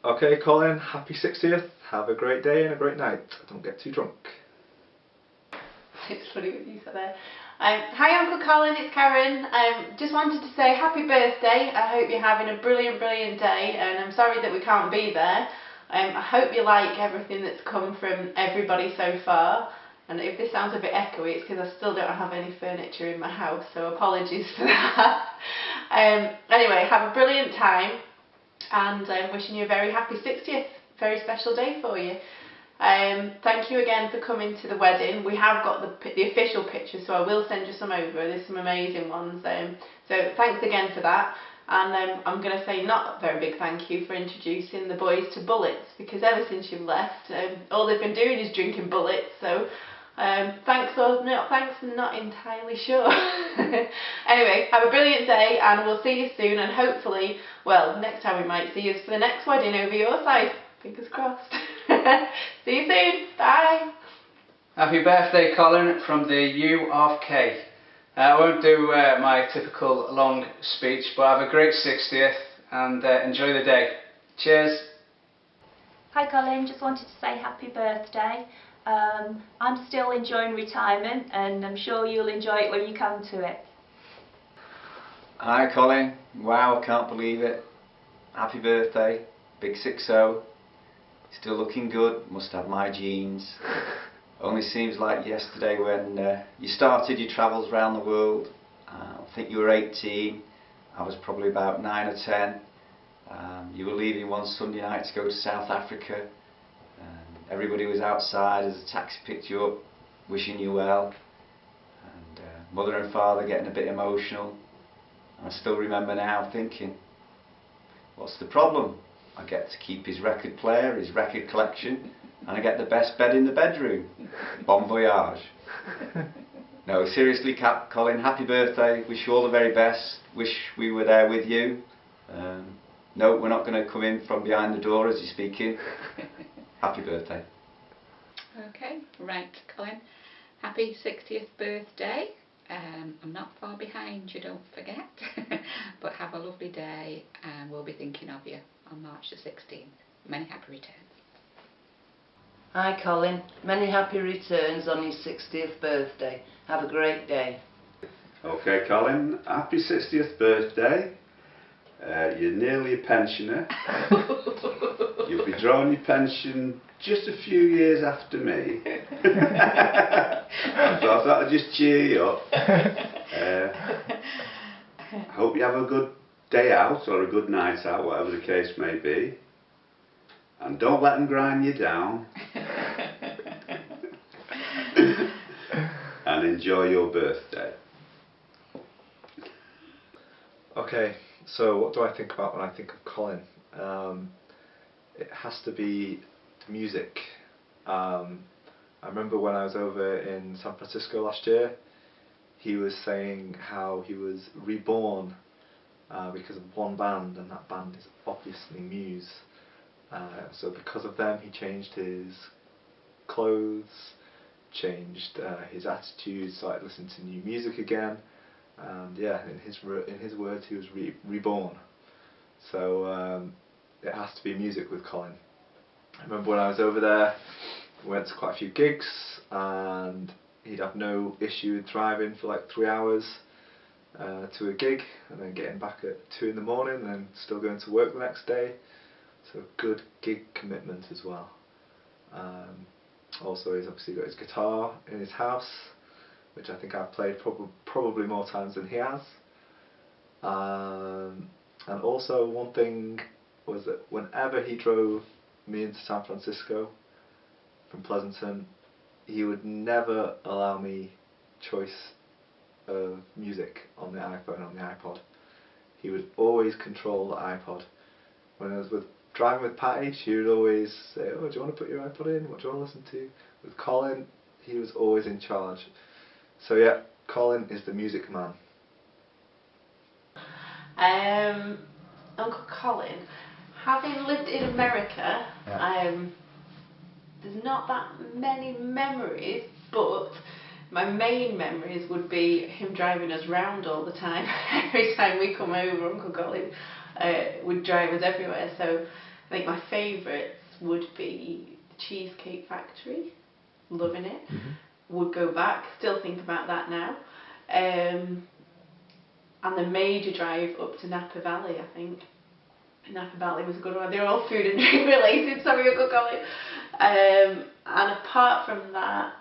Okay, Colin, happy 60th. Have a great day and a great night. Don't get too drunk. It's funny what you said there. Hi Uncle Colin, it's Karen. Just wanted to say happy birthday. I hope you're having a brilliant day, and I'm sorry that we can't be there. I hope you like everything that's come from everybody so far. And if this sounds a bit echoey, it's because I still don't have any furniture in my house, so apologies for that. Anyway, have a brilliant time, and I'm wishing you a very happy 60th. Very special day for you. Thank you again for coming to the wedding. We have got the official pictures, so I will send you some over. There's some amazing ones. So thanks again for that. And I'm going to say not a very big thank you for introducing the boys to Bullets, because ever since you've left, all they've been doing is drinking Bullets. So thanks or not thanks, I'm not entirely sure. Anyway, have a brilliant day, and we'll see you soon. And hopefully, well, next time we might see you is for the next wedding over your side. Fingers crossed. See you soon. Bye. Happy birthday, Colin, from the U of K. I won't do my typical long speech, but have a great 60th and enjoy the day. Cheers. Hi Colin, just wanted to say happy birthday. I'm still enjoying retirement, and I'm sure you'll enjoy it when you come to it. Hi Colin, wow, can't believe it. Happy birthday, big 60. Still looking good, must have my genes. Only seems like yesterday when you started your travels around the world. I think you were 18, I was probably about 9 or 10. You were leaving one Sunday night to go to South Africa. Everybody was outside as the taxi picked you up, wishing you well. And mother and father getting a bit emotional. And I still remember now thinking, what's the problem? I get to keep his record player, his record collection, and I get the best bed in the bedroom. Bon voyage. No, seriously, Colin, happy birthday. Wish you all the very best. Wish we were there with you. No, we're not going to come in from behind the door as you're speaking. Happy birthday. Okay, right, Colin. Happy 60th birthday. I'm not far behind you, don't forget. But have a lovely day, and we'll be thinking of you on March the 16th. Many happy returns. Hi Colin, many happy returns on your 60th birthday. Have a great day. Okay Colin, happy 60th birthday. You're nearly a pensioner. You'll be drawing your pension just a few years after me. So I thought I'd just cheer you up. I hope you have a good day out or a good night out, whatever the case may be. And don't let them grind you down. And enjoy your birthday. Okay, so what do I think about when I think of Colin? It has to be the music. I remember when I was over in San Francisco last year, he was saying how he was reborn because of one band, and that band is obviously Muse. So because of them, he changed his clothes, changed his attitude, started listening to new music again, and yeah, in his words, he was reborn. So it has to be music with Colin. I remember when I was over there, we went to quite a few gigs, and he'd have no issue with driving for like 3 hours to a gig, and then getting back at 2 in the morning, and then still going to work the next day. So good gig commitment as well. Also, he's obviously got his guitar in his house, which I think I've played probably more times than he has. And also one thing was that whenever he drove me into San Francisco from Pleasanton, he would never allow me choice of music on the iPhone, on the iPod. He would always control the iPod. When I was driving with Patty, she would always say, oh, do you want to put your iPod in? What do you want to listen to? With Colin, he was always in charge. So yeah, Colin is the music man. Uncle Colin, having lived in America, there's not that many memories, but my main memories would be him driving us round all the time. Every time we come over, Uncle Colin would drive us everywhere. So I think my favourites would be the Cheesecake Factory, loving it. Would go back, still think about that now. And the major drive up to Napa Valley, I think. Napa Valley was a good one. They're all food and drink related, sorry Uncle Colin. And apart from that,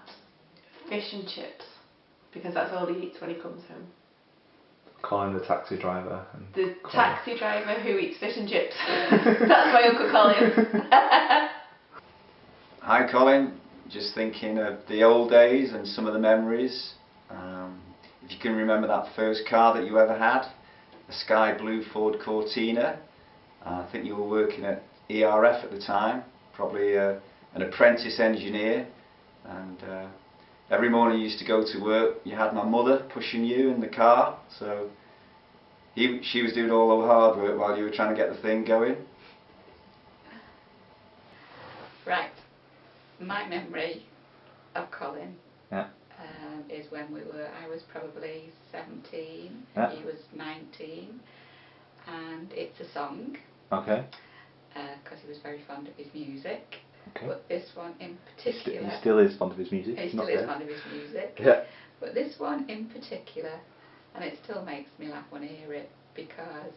fish and chips, because that's all he eats when he comes home. Colin the taxi driver. And The Colin. taxi driver who eats fish and chips. That's my Uncle Colin. Hi Colin, just thinking of the old days and some of the memories. If you can remember that first car that you ever had, a sky blue Ford Cortina. I think you were working at ERF at the time, probably an apprentice engineer, and every morning you used to go to work, you had my mother pushing you in the car, so she was doing all the hard work while you were trying to get the thing going. Right, my memory of Colin Yeah. is when I was probably 17, Yeah. he was 19, and it's a song, Okay. because he was very fond of his music, Okay. but this one in particular, He still is fond of his music. he He's still not is there. fond of his music, Yeah. but this one in particular, and it still makes me laugh when I hear it, because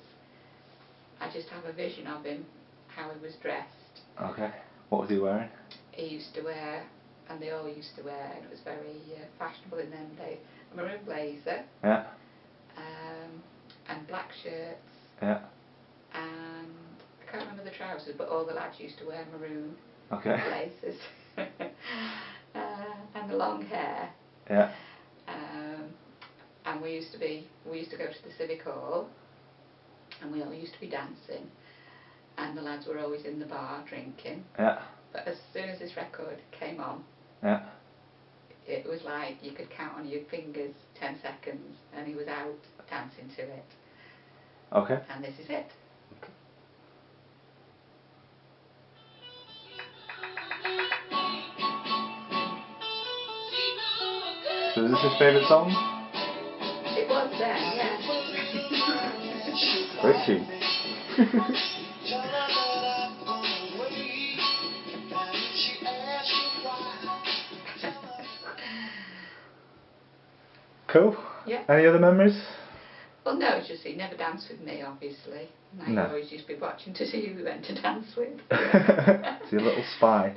I just have a vision of him, how he was dressed. Okay. What was he wearing? He used to wear, and they all used to wear, and it was very fashionable in them days, a maroon blazer, Yeah. and black shirts, Yeah. and I can't remember the trousers, but all the lads used to wear maroon Okay. blazers, and the long hair. Yeah. And we used to go to the Civic Hall, and we all used to be dancing, and the lads were always in the bar drinking. Yeah. But as soon as this record came on, Yeah. it was like you could count on your fingers 10 seconds, and he was out dancing to it. Okay. And this is it. So is this his favourite song? It was then, yeah. Great tune. Cool. Yeah. Any other memories? Well, no, it's just he never danced with me, obviously. And I No. always used to be watching to see who we went to dance with. He's a little spy.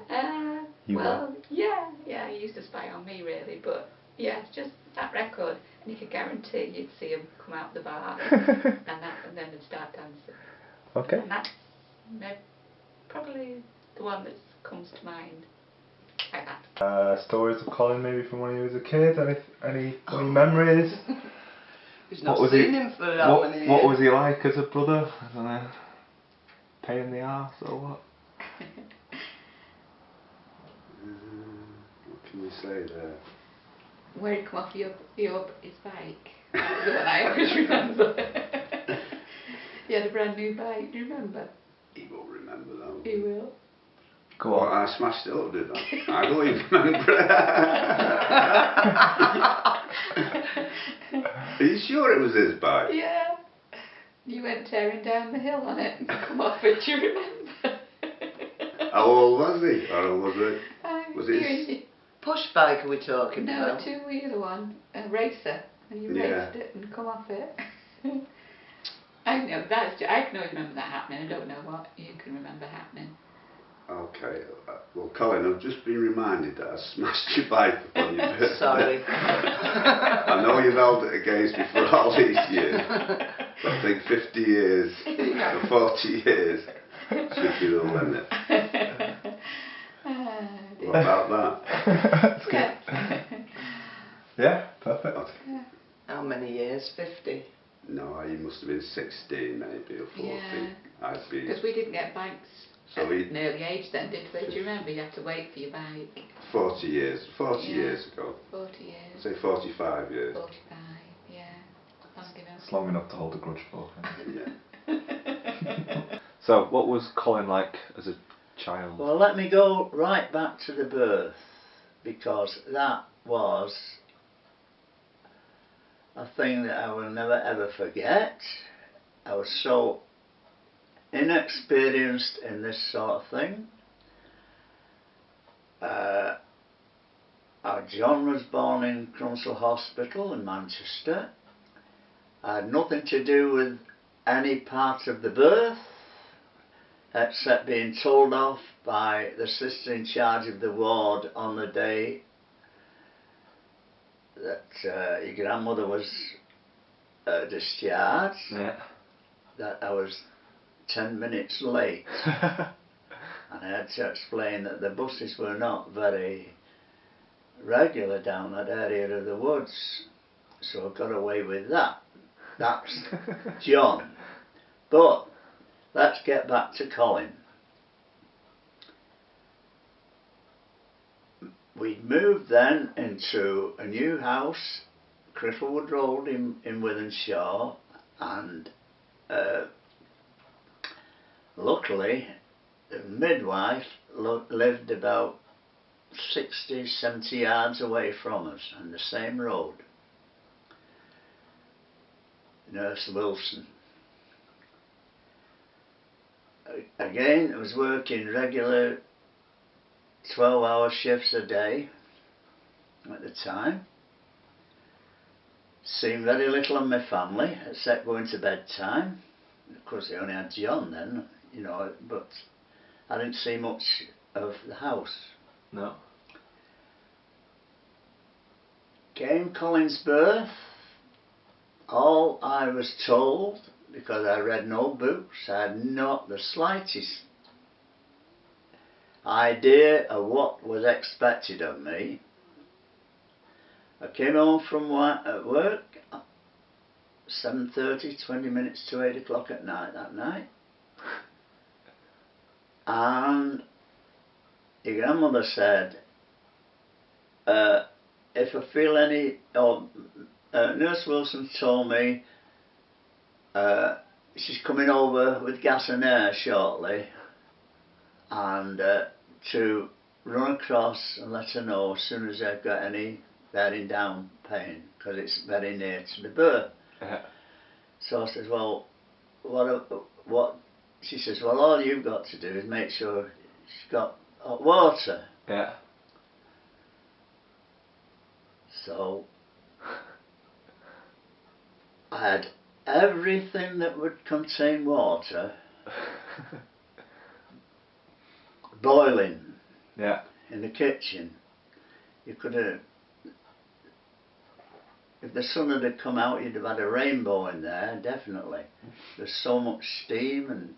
You Well, yeah, he used to spy on me, really, but yeah, it's just that record, and you could guarantee you'd see him come out the bar, and then he'd start dancing. Okay. And that's probably the one that comes to mind like that. Stories of Colin maybe from when he was a kid? Any funny memories? He's not What was seen he- him for how many years. What was he like as a brother? I don't know. Pain in the arse or what? What can we say there? Where he'd come off his bike. That's the one I always remember. He had a brand new bike, do you remember? He won't remember that. He will. Go Well, on. I smashed it up, didn't I? I don't even remember it. Are you sure it was his bike? Yeah. You went tearing down the hill on it and come off it, do you remember? How old was he? How old was he? Was it his- Push bike are we talking No, about? a two-wheeler one, a racer, and you Yeah. raced it and come off it. I know, I can always remember that happening. I don't know what you can remember happening. Okay. Well, Colin, I've just been reminded that I smashed your bike on your birthday. Sorry. I know you've held it against me for all these years, but I think 50 years or 40 years should be the limit. What about that? That's good. Yeah. Yeah, perfect. How many years? 50? No, he must have been 16 maybe or 14. Yeah. I'd be. Because we didn't get bikes So at we- an early age then, did we? Do you remember? You had to wait for your bike. 40 years. 40 Yeah. years ago. 40 years. Say 45 years. 45, yeah. Long enough. It's long enough to hold a grudge for. Yeah. So, what was Colin like as a child? Well, let me go right back to the birth, because that was a thing that I will never ever forget. I was so inexperienced in this sort of thing. Our John was born in Crunsell Hospital in Manchester. I had nothing to do with any part of the birth, except being told off by the sister in charge of the ward on the day that your grandmother was discharged, that I was 10 minutes late. And I had to explain that the buses were not very regular down that area of the woods, so I got away with that. That's John. But let's get back to Colin. We moved then into a new house, Cricklewood Road in Wythenshawe, and luckily the midwife lived about 60, 70 yards away from us on the same road. Nurse Wilson. Again, I was working regular 12-hour shifts a day at the time. Seen very little of my family except going to bedtime. Of course, I only had John then, you know, but I didn't see much of the house. No. Came Colin's birth. All I was told, because I read no books, I had not the slightest idea of what was expected of me. I came home from work 7:30, 20 minutes to 8 o'clock at night that night. And your grandmother said, if I feel any, Nurse Wilson told me she's coming over with gas and air shortly, and to run across and let her know as soon as I've got any bearing down pain, because it's very near to the birth. So I says, well, what? She says, well, all you've got to do is make sure she's got hot water. Yeah. So I had everything that would contain water boiling in the kitchen. You could have, if the sun had come out, you'd have had a rainbow in there, definitely. There's so much steam,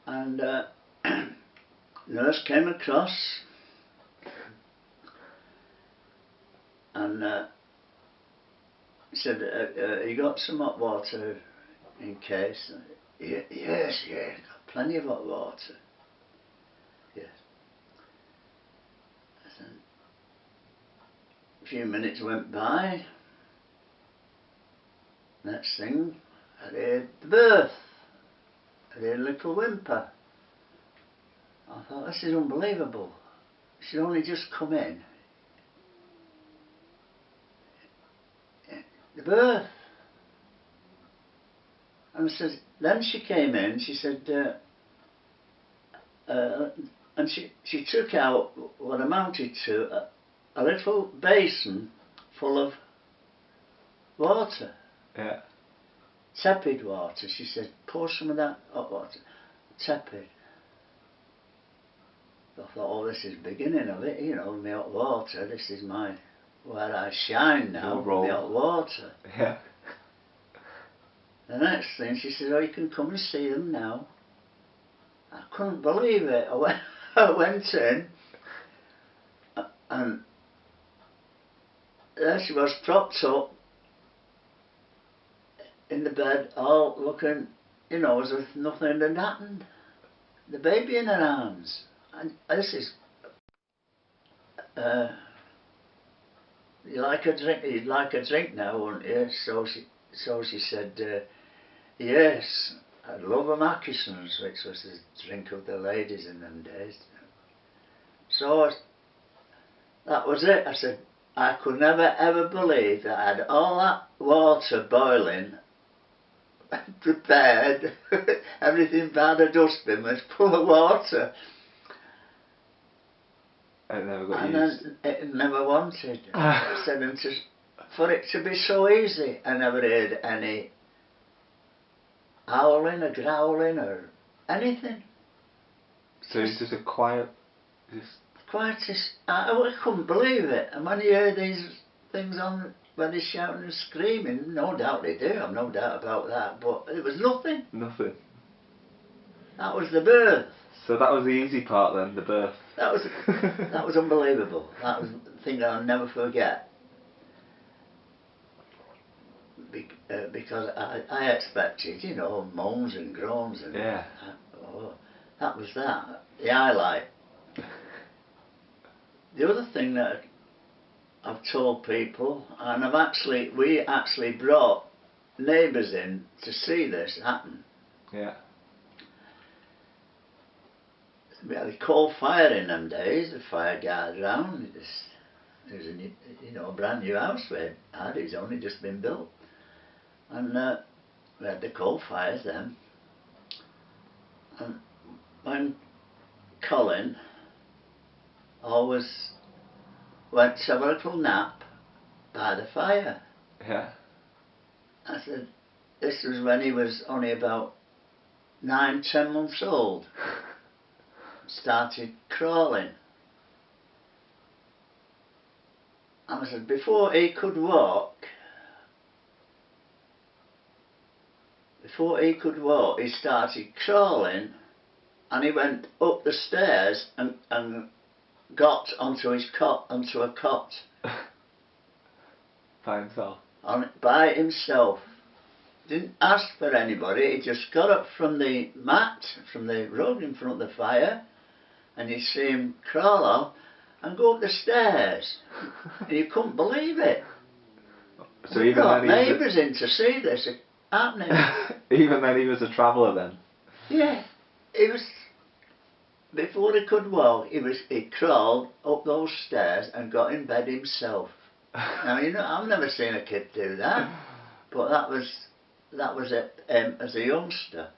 and nurse came across and said, you got some hot water in case? Yes, got plenty of hot water. Yes. A few minutes went by. Next thing, I heard the birth. I heard a little whimper. I thought, this is unbelievable. She'd only just come in. The birth. And then she came in, she said, and she took out what amounted to a little basin full of water. Yeah. Tepid water. She said, pour some of that hot water. Tepid. I thought, oh, this is the beginning of it, you know, my hot water. This is where I shine now, the hot water. Yeah. The next thing, she said, oh, you can come and see them now. I couldn't believe it. I went in, and there she was, propped up in the bed, all looking, you know, as if nothing had happened. The baby in her arms. And this is, you'd like a drink now, wouldn't you? So she said, yes, I'd love a Mackison's, which was the drink of the ladies in them days. So that was it. I said, I could never ever believe that I had all that water boiling prepared. Everything by the dustbin was full of water. And it never got And used. then it never wanted. I said, and for it to be so easy, I never heard any howling or growling or anything. So it's just a quiet. Quite I couldn't believe it. And when you hear these things on, when they're shouting and screaming, no doubt they do, I've no doubt about that, but it was nothing. Nothing. That was the birth. So that was the easy part then, the birth. That was unbelievable. That was the thing I'll never forget. Because I expected, you know, moans and groans and Yeah. That was that. The highlight. The other thing that I've told people, and we actually brought neighbours in to see this happen. Yeah. We had a coal fire in them days, the fire guard round. It was a brand new house we had. It's only just been built. And we had the coal fires then. And when Colin always went to have a little nap by the fire. Yeah. I said, this was when he was only about 9-10 months old. Started crawling. And I said, before he could walk, he started crawling, and he went up the stairs and got onto a cot. By himself. By himself. Didn't ask for anybody, he just got up from the mat, from the rug in front of the fire, and you see him crawl off and go up the stairs. And you couldn't believe it. So we even got then neighbours in to see this happening. Even then he was a traveller then? Yeah. He was, before he could walk, he crawled up those stairs and got in bed himself. Now, you know, I've never seen a kid do that, but that was it as a youngster.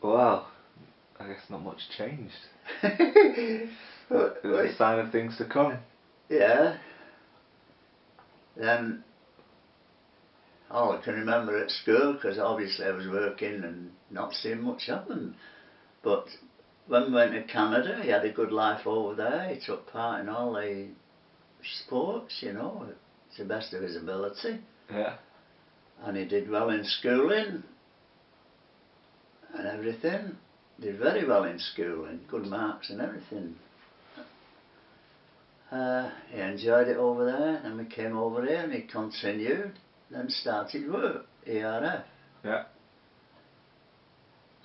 Wow. I guess not much changed. It was a sign of things to come. Yeah. Then, all I can remember at school, because obviously I was working and not seeing much of them. But when we went to Canada, he had a good life over there. He took part in all the sports, you know, to the best of his ability. Yeah. And he did well in schooling and everything. Did very well in schooling, good marks and everything. He enjoyed it over there, and we came over here and he continued, then started work, ERF. Yeah.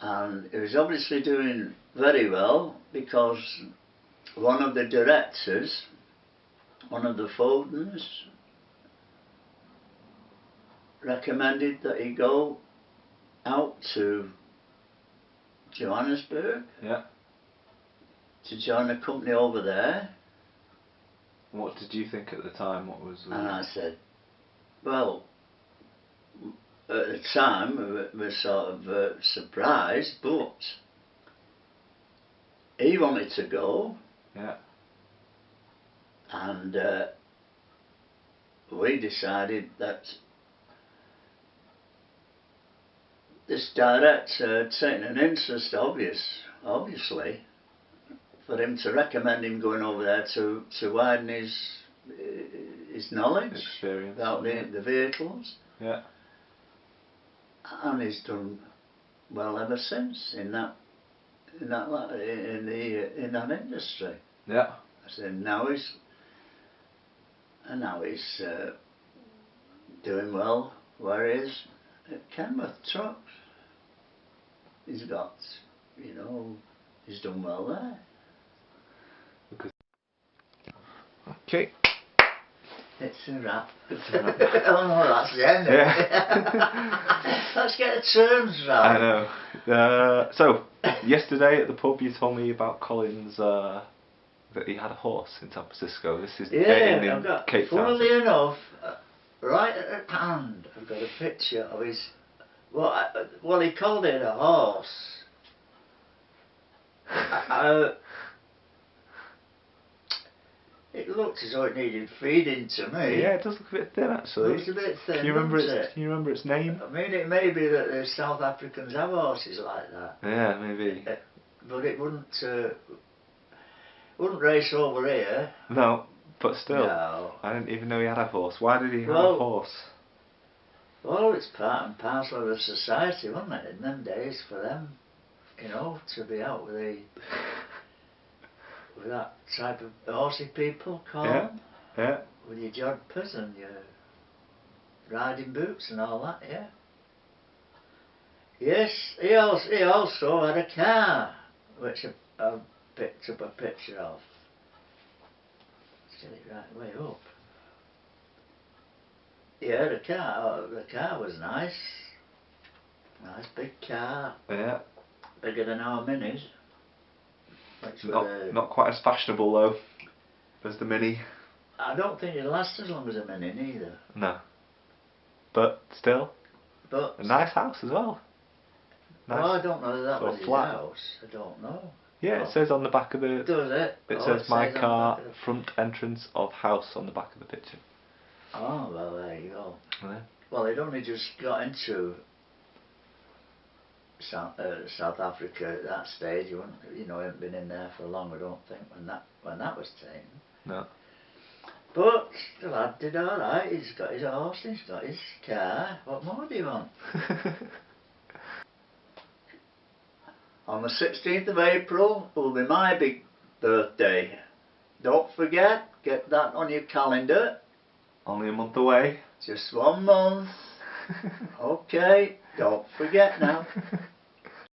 And he was obviously doing very well because one of the directors, one of the Fodens, recommended that he go out to Johannesburg. Yeah. To join a company over there. What did you think at the time? What was? And I said, well, at the time we were sort of surprised, but he wanted to go. Yeah. And we decided that this director had taken an interest, obviously, for him to recommend him going over there to widen his knowledge Experience about the vehicles. Yeah. And he's done well ever since in that industry. Yeah. I said now he's doing well where he is at Kenmouth Trucks. He's got, you know, he's done well there. Okay. It's a wrap. Oh no, that's the end. Yeah. Let's get the terms right. I know. So, yesterday at the pub you told me about Colin's, that he had a horse in San Francisco. This is in I've got, Cape Town. funnily enough, right at hand, I've got a picture of his Well, he called it a horse. It looked as though it needed feeding to me. Yeah, it does look a bit thin actually. It looks a bit thin, Can you remember doesn't it? Can you remember its name? I mean, it may be that the South Africans have horses like that. Yeah, maybe. But it wouldn't race over here. No, but still. No. I didn't even know he had a horse. Why did he have Well, a horse? Well, it's part and parcel of the society, wasn't it, in them days for them, you know, to be out with that type of horsey people, call them. Yeah. With your jodhpurs and your riding boots and all that, yeah. Yes, he also had a car, which I picked up a picture of. Let's get it right way up. Yeah, the car was nice. Nice big car. Yeah. Bigger than our minis. Not quite as fashionable though as the Mini. I don't think it'll last as long as a Mini neither. No. But still. But a nice house as well. Nice. Well, I don't know that was his flat. house. I don't know. Yeah, it says on the back of the... Does it? It Oh, says my on the car, back of the- front entrance of house on the back of the picture. Oh, well, there you go. Yeah. Well, they'd only just got into South Africa at that stage. You hadn't been in there for long, I don't think, when that was taken. No. But the lad did all right. He's got his horse, he's got his car. What more do you want? On the 16th of April will be my big birthday. Don't forget, get that on your calendar. Only a month away. Just 1 month. Okay, don't forget now.